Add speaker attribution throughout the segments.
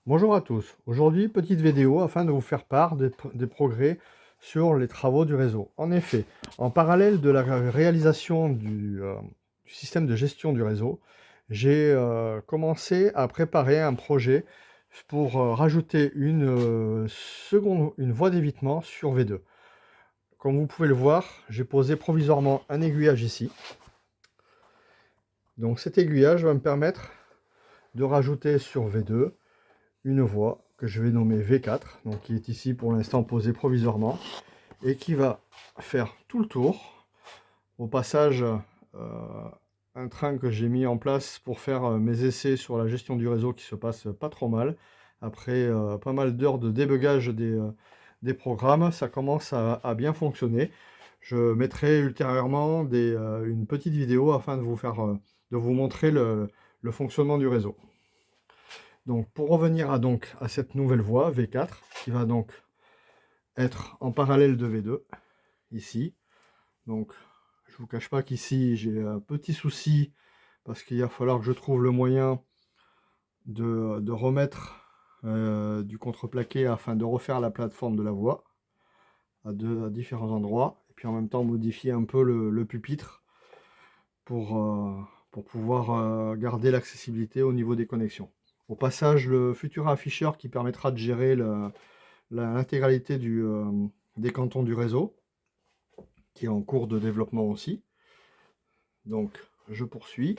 Speaker 1: Bonjour à tous. Aujourd'hui, petite vidéo afin de vous faire part des progrès sur les travaux du réseau. En effet, en parallèle de la réalisation du système de gestion du réseau, j'ai commencé à préparer un projet pour rajouter une voie d'évitement sur V2. Comme vous pouvez le voir, j'ai posé provisoirement un aiguillage ici. Donc cet aiguillage va me permettre de rajouter sur V2 une voie que je vais nommer V4, donc qui est ici pour l'instant posée provisoirement, et qui va faire tout le tour. Au passage, un train que j'ai mis en place pour faire mes essais sur la gestion du réseau qui se passe pas trop mal. Après pas mal d'heures de débugage des programmes, ça commence à bien fonctionner. Je mettrai ultérieurement une petite vidéo afin de vous montrer le fonctionnement du réseau. Donc pour revenir à cette nouvelle voie V4 qui va donc être en parallèle de V2 ici. Donc je vous cache pas qu'ici j'ai un petit souci parce qu'il va falloir que je trouve le moyen de remettre du contreplaqué afin de refaire la plateforme de la voie à différents endroits et puis en même temps modifier un peu le pupitre pour pouvoir garder l'accessibilité au niveau des connexions. Au passage, le futur afficheur qui permettra de gérer l'intégralité des cantons du réseau, qui est en cours de développement aussi. Donc, je poursuis.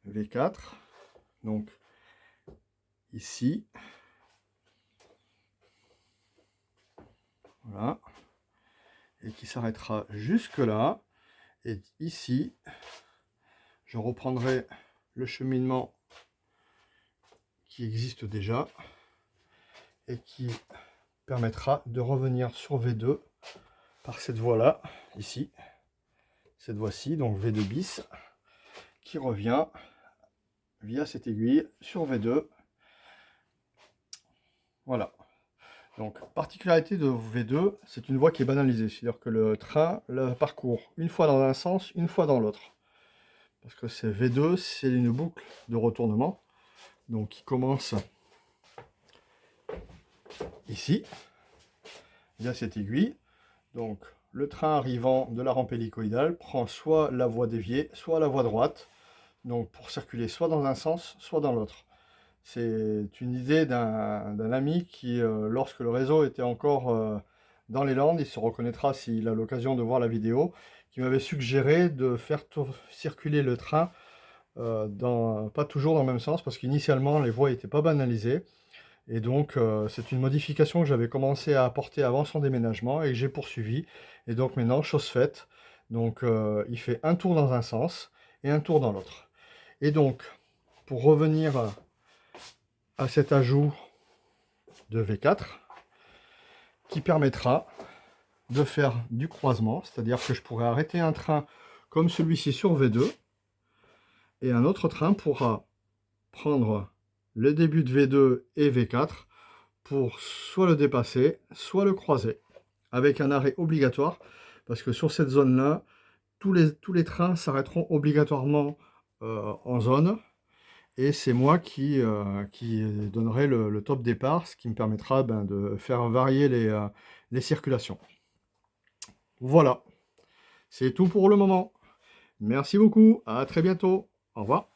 Speaker 1: V4. Donc, ici. Voilà. Et qui s'arrêtera jusque là. Et ici, je reprendrai le cheminement qui existe déjà et qui permettra de revenir sur V2 par cette voie-là, ici. Cette voie-ci, donc V2 bis, qui revient via cette aiguille sur V2. Voilà. Donc, particularité de V2, c'est une voie qui est banalisée. C'est-à-dire que le train le parcourt une fois dans un sens, une fois dans l'autre. Parce que c'est V2, c'est une boucle de retournement. Donc, qui commence ici, via cette aiguille. Donc, le train arrivant de la rampe hélicoïdale prend soit la voie déviée, soit la voie droite. Donc, pour circuler soit dans un sens, soit dans l'autre. C'est une idée d'un ami qui, lorsque le réseau était encore dans les Landes, il se reconnaîtra s'il a l'occasion de voir la vidéo, qui m'avait suggéré de faire circuler le train pas toujours dans le même sens, parce qu'initialement les voies n'étaient pas banalisées. Et donc c'est une modification que j'avais commencé à apporter avant son déménagement et que j'ai poursuivi. Et donc maintenant, chose faite, donc il fait un tour dans un sens et un tour dans l'autre. Et donc, pour revenir à cet ajout de V4 qui permettra de faire du croisement, c'est-à-dire que je pourrais arrêter un train comme celui-ci sur V2 et un autre train pourra prendre le début de V2 et V4 pour soit le dépasser, soit le croiser, avec un arrêt obligatoire, parce que sur cette zone-là, tous les trains s'arrêteront obligatoirement en zone. Et c'est moi qui donnerai le top départ, ce qui me permettra de faire varier les circulations. Voilà, c'est tout pour le moment. Merci beaucoup, à très bientôt. Au revoir.